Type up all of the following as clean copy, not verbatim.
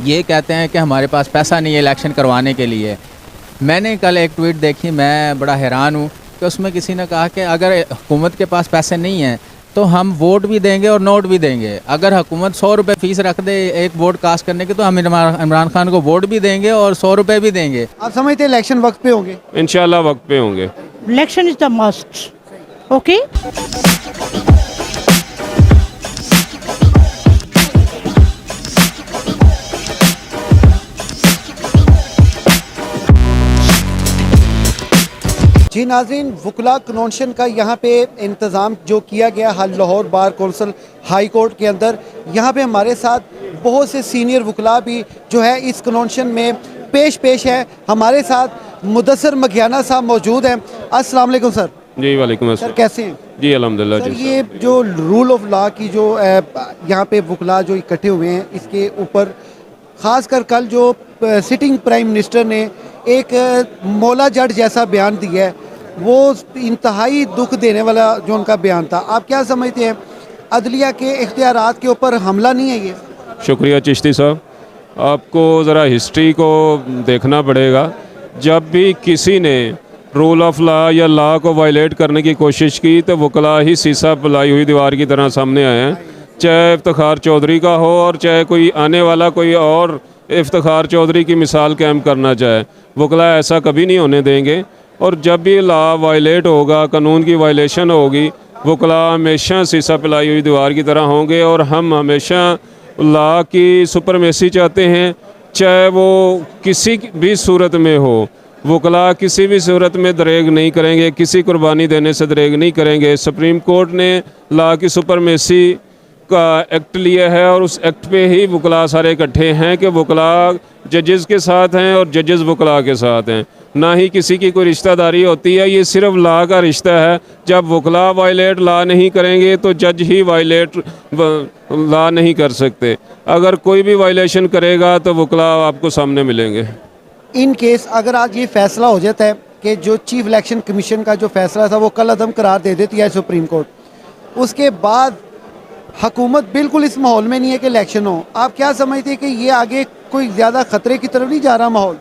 ये कहते हैं कि हमारे पास पैसा नहीं है इलेक्शन करवाने के लिए। मैंने कल एक ट्वीट देखी, मैं बड़ा हैरान हूँ कि उसमें किसी ने कहा कि अगर हुकूमत के पास पैसे नहीं हैं तो हम वोट भी देंगे और नोट भी देंगे। अगर हुकूमत 100 रुपये फ़ीस रख दे एक वोट कास्ट करने की तो हम इमरान खान को वोट भी देंगे और 100 रुपये भी देंगे। आप समझते हैं इलेक्शन वक्त पे होंगे? इंशाल्लाह वक्त पे होंगे। Election is the must. Okay? जी नाज़रीन, वकला कन्वेंशन का यहाँ पे इंतज़ाम जो किया गया है Lahore bar council high court के अंदर, यहाँ पे हमारे साथ बहुत से सीनियर वकला भी जो है इस कन्वेंशन में पेश है। हमारे साथ मुदस्सर मघियाना साहब मौजूद हैं। अस्सलाम वालेकुम सर। जी वालेकुम सर अस्सलाम। कैसे हैं? जी अल्हम्दुलिल्लाह सर जी। ये जो रूल ऑफ लॉ की जो यहाँ पे वकला जो इकट्ठे हुए हैं, इसके ऊपर ख़ासकर कल जो सिटिंग प्राइम मिनिस्टर ने एक मौला जट जैसा बयान दिया है, वो इंतहाई दुख देने वाला जो उनका बयान था। आप क्या समझते हैं, अदलिया के इख्तियारात के ऊपर हमला नहीं है ये? शुक्रिया चिश्ती साहब, आपको ज़रा हिस्ट्री को देखना पड़ेगा। जब भी किसी ने रूल ऑफ लॉ या लॉ को वायलेट करने की कोशिश की तो वकला ही शीशा पिलाई हुई दीवार की तरह सामने आए हैं, चाहे इफ्तिखार चौधरी का हो और चाहे कोई आने वाला कोई और इफ्तिखार चौधरी की मिसाल कायम करना चाहे। वकला ऐसा कभी नहीं होने देंगे, और जब भी लॉ वायलेट होगा, कानून की वायलेशन होगी, वकला हमेशा शीशा पिलाई हुई दीवार की तरह होंगे। और हम हमेशा लॉ की सुपरमेसी चाहते हैं, चाहे वो किसी भी सूरत में हो। वकला किसी भी सूरत में दरेग नहीं करेंगे, किसी कुर्बानी देने से दरेग नहीं करेंगे। सुप्रीम कोर्ट ने लॉ की सुपरमेसी का एक्ट लिया है और उस एक्ट पे ही वकला सारे इकट्ठे हैं कि वकला जजेस के साथ हैं और जजेस वकला के साथ हैं। ना ही किसी की कोई रिश्तेदारी होती है, ये सिर्फ लॉ का रिश्ता है। जब वकला वायलेट लॉ नहीं करेंगे तो जज ही वायलेट लॉ नहीं कर सकते। अगर कोई भी वायलेशन करेगा तो वकला आपको सामने मिलेंगे। इन केस अगर आज ये फैसला हो जाता है कि जो चीफ इलेक्शन कमीशन का जो फैसला था वो कल अदम करार दे देती है सुप्रीम कोर्ट, उसके बाद हुकूमत बिल्कुल इस माहौल में नहीं है कि इलेक्शन हो, आप क्या समझते हैं कि ये आगे कोई ज़्यादा ख़तरे की तरफ नहीं जा रहा माहौल?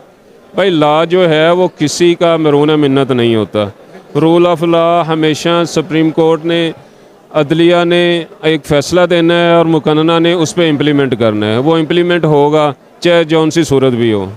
भाई लॉ जो है वो किसी का मरून मिन्नत नहीं होता। रूल ऑफ लॉ हमेशा सुप्रीम कोर्ट ने, अदलिया ने एक फ़ैसला देना है और मुकन्ना ने उस पर इम्प्लीमेंट करना है। वो इम्प्लीमेंट होगा चाहे जौन सी सूरत भी हो,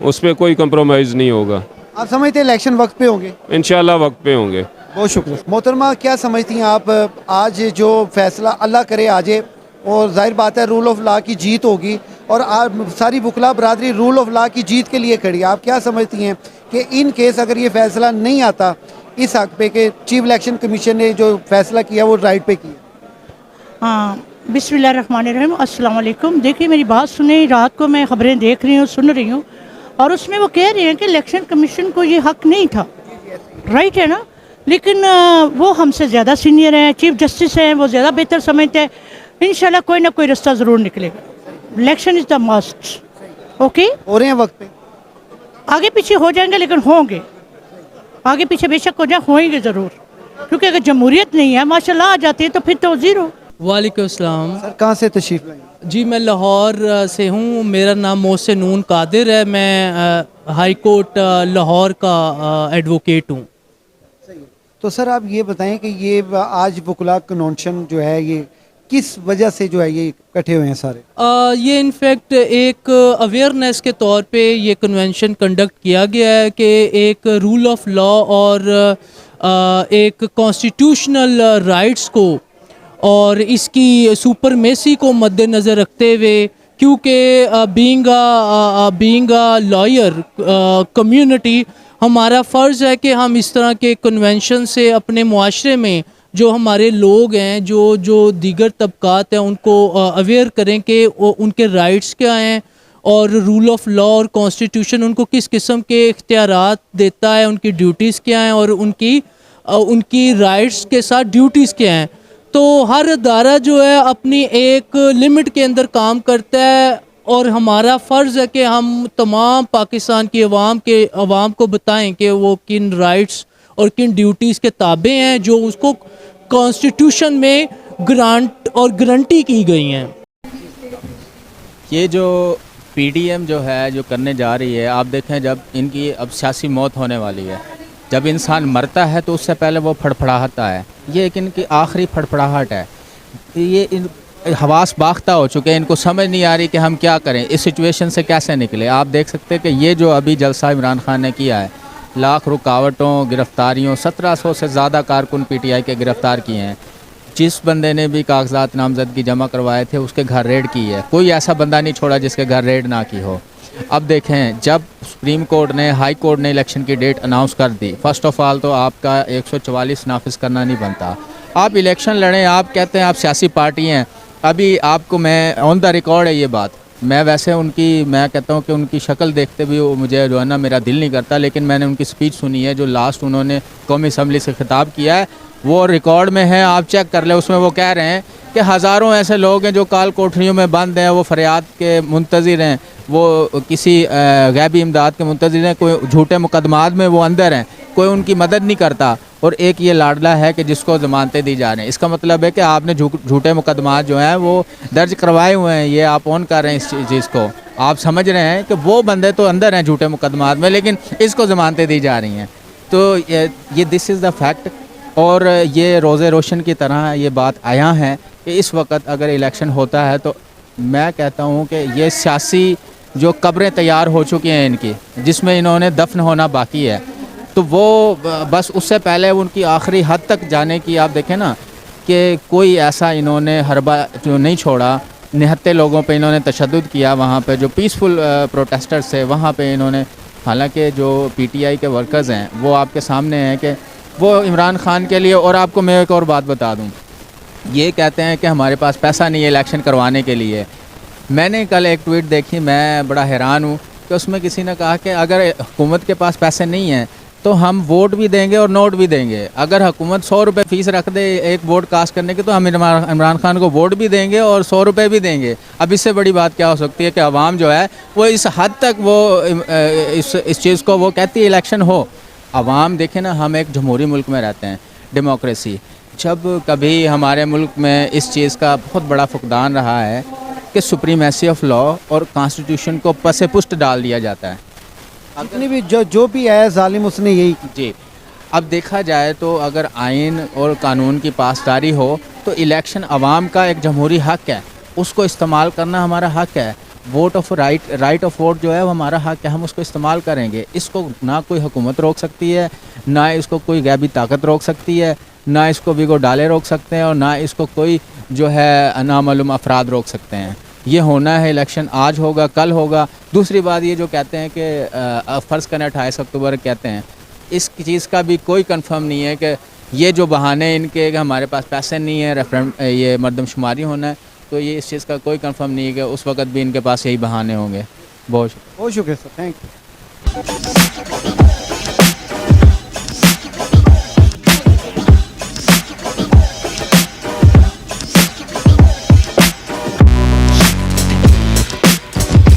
उस पर कोई कंप्रोमाइज़ नहीं होगा। आप समझते हैं इलेक्शन वक्त पे होंगे? इंशाल्लाह वक्त पे होंगे। बहुत शुक्रिया। मोहतरमा, क्या समझती हैं आप, आज जो फैसला अल्लाह करे आ जाए और जाहिर बात है रूल ऑफ लॉ की जीत होगी और आज सारी वकला बरादरी रूल ऑफ लॉ की जीत के लिए खड़ी, आप क्या समझती हैं कि इन केस अगर ये फैसला नहीं आता इस हक पे कि चीफ इलेक्शन कमीशन ने जो फैसला किया वो राइट पे किया? हाँ, बिस्मिल्लाहिर्रहमानिर्रहीम, अस्सलाम वालेकुम। देखिए मेरी बात सुने, रात को मैं खबरें देख रही हूँ, सुन रही हूँ, और उसमें वो कह रहे हैं कि इलेक्शन कमीशन को ये हक नहीं था, राइट है ना? लेकिन वो हमसे ज़्यादा सीनियर हैं, चीफ जस्टिस हैं, वो ज़्यादा बेहतर समझते हैं। इंशाल्लाह कोई ना कोई रास्ता ज़रूर निकलेगा। Election is the must. Okay, हो रहे हैं वक्त पे? आगे पीछे हो जाएंगे लेकिन होंगे, आगे पीछे बेशक हो जाए, होएंगे ज़रूर, क्योंकि अगर जमहूरियत नहीं है माशाल्लाह आ जाती है तो फिर तो ज़ीरो। वालेकुम अस्सलाम। सर कहाँ से तशरीफ़ लाए? जी मैं लाहौर से हूँ, मेरा नाम मोहसिन नून कादिर है, मैं हाई कोर्ट लाहौर का एडवोकेट हूँ। तो सर आप ये बताएं कि ये आज वकला कन्वेंशन जो है ये किस वजह से जो है ये इकट्ठे हुए हैं सारे? ये इनफैक्ट एक अवेयरनेस के तौर पे ये कन्वेंशन कंडक्ट किया गया है कि एक रूल ऑफ लॉ और एक कॉन्स्टिट्यूशनल राइट्स को और इसकी सुपरमेसी को मद्देनज़र रखते हुए, क्योंकि बीइंग अ लॉयर कम्युनिटी हमारा फ़र्ज़ है कि हम इस तरह के कन्वेंशन से अपने मुआशरे में जो हमारे लोग हैं, जो दीगर तबकात हैं, उनको अवेयर करें कि उनके राइट्स क्या हैं और रूल ऑफ लॉ और कॉन्स्टिट्यूशन उनको किस किस्म के इख्तियारात देता है, उनकी ड्यूटीज़ क्या हैं और उनकी राइट्स के साथ ड्यूटीज़ क्या हैं। तो हर अदारा जो है अपनी एक लिमिट के अंदर काम करता है और हमारा फ़र्ज़ है कि हम तमाम पाकिस्तान की अवाम को बताएं कि वो किन राइट्स और किन ड्यूटीज़ के ताबे हैं जो उसको कॉन्स्टिट्यूशन में ग्रांट और गारंटी की गई हैं। ये जो पीडीएम जो है जो करने जा रही है, आप देखें जब इनकी अब सियासी मौत होने वाली है, जब इंसान मरता है तो उससे पहले वो फड़फड़ाता है। ये एक इनकी आखिरी फड़फड़ाहट है। ये इन हवास बाख्ता हो चुके हैं, इनको समझ नहीं आ रही कि हम क्या करें, इस सिचुएशन से कैसे निकले। आप देख सकते हैं कि ये जो अभी जलसा इमरान खान ने किया है, लाख रुकावटों, गिरफ्तारियों, 1700 से ज़्यादा कारकुन पीटीआई के गिरफ़्तार किए हैं। जिस बंदे ने भी कागजात नामजदगी जमा करवाए थे उसके घर रेड की है, कोई ऐसा बंदा नहीं छोड़ा जिसके घर रेड ना की हो। अब देखें, जब सुप्रीम कोर्ट ने, हाई कोर्ट ने इलेक्शन की डेट अनाउंस कर दी, फ़र्स्ट ऑफ़ ऑल तो आपका 144 नाफिज करना नहीं बनता। आप इलेक्शन लड़ें, आप कहते हैं आप सियासी पार्टी हैं। अभी आपको मैं ऑन द रिकॉर्ड है ये बात, मैं वैसे उनकी, मैं कहता हूँ कि उनकी शक्ल देखते भी मुझे जो है ना मेरा दिल नहीं करता, लेकिन मैंने उनकी स्पीच सुनी है जो लास्ट उन्होंने कौमी असम्बली से खिताब किया है, वो रिकॉर्ड में है, आप चेक कर ले। उसमें वो कह रहे हैं कि हज़ारों ऐसे लोग हैं जो काल कोठरियों में बंद हैं, वो फरियाद के मुंतज़िर हैं, वो किसी गैबी इमदाद के मुंतज़िर हैं, कोई झूठे मुकदमात में वो अंदर हैं, कोई उनकी मदद नहीं करता। और एक ये लाडला है कि जिसको ज़मानतें दी जा रही हैं। इसका मतलब है कि आपने झूठे मुकदमात जो हैं वो दर्ज करवाए हुए हैं, ये आप ऑन कर रहे हैं इस चीज़ को। आप समझ रहे हैं कि वो बंदे तो अंदर हैं झूठे मुकदमात में, लेकिन इसको ज़मानतें दी जा रही हैं। तो ये दिस इज़ द फैक्ट। और ये रोज़े रोशन की तरह ये बात आया है कि इस वक्त अगर इलेक्शन होता है तो मैं कहता हूँ कि ये सियासी जो कब्रें तैयार हो चुकी हैं इनकी, जिसमें इन्होंने दफन होना बाकी है, तो वो बस उससे पहले उनकी आखिरी हद तक जाने की, आप देखें ना कि कोई ऐसा इन्होंने हरबा जो नहीं छोड़ा। निहत्ते लोगों पे इन्होंने तशद्दुद किया, वहाँ पे जो पीसफुल प्रोटेस्टर्स थे वहाँ पे इन्होंने, हालांकि जो पीटीआई के वर्कर्स हैं वो आपके सामने हैं कि वो इमरान खान के लिए। और आपको मैं एक और बात बता दूँ, ये कहते हैं कि हमारे पास पैसा नहीं है इलेक्शन करवाने के लिए। मैंने कल एक ट्वीट देखी, मैं बड़ा हैरान हूँ कि उसमें किसी ने कहा कि अगर हुकूमत के पास पैसे नहीं हैं तो हम वोट भी देंगे और नोट भी देंगे। अगर हुकूमत 100 रुपये फ़ीस रख दे एक वोट कास्ट करने की तो हम इमरान खान को वोट भी देंगे और 100 रुपये भी देंगे। अब इससे बड़ी बात क्या हो सकती है कि आवाम जो है वो इस हद तक वो इस चीज़ को वो कहती है इलेक्शन हो। आवाम देखें ना, हम एक जमहूरी मुल्क में रहते हैं, डेमोक्रेसी। जब कभी हमारे मुल्क में इस चीज़ का बहुत बड़ा फुकदान रहा है कि सुप्रीमेसी ऑफ लॉ और कॉन्स्टिट्यूशन को पसे पुष्ट डाल दिया जाता है। जितनी भी जो भी आया जालिम उसने यही की। जी, अब देखा जाए तो अगर आइन और कानून की पासदारी हो तो इलेक्शन आवाम का एक जमहूरी हक़ है, उसको इस्तेमाल करना हमारा हक़ है। Vote of right of vote जो है वो हमारा हक़ है, हम उसको इस्तेमाल करेंगे। इसको ना कोई हुकूमत रोक सकती है, ना इसको कोई गैबी ताकत रोक सकती है, ना इसको बिगो डाले रोक सकते हैं, और ना इसको कोई जो है नामालूम अफराद रोक सकते हैं। ये होना है, इलेक्शन आज होगा, कल होगा। दूसरी बात ये जो कहते हैं कि फ़र्ज़ करें 28 अक्टूबर कहते हैं, इस चीज़ का भी कोई कंफर्म नहीं है कि ये जो बहाने इनके कि हमारे पास पैसे नहीं है, ये मरदमशुमारी होना है, तो ये इस चीज़ का कोई कंफर्म नहीं है कि उस वक्त भी इनके पास यही बहाने होंगे। बहुत शुक्रिया सर, थैंक यू।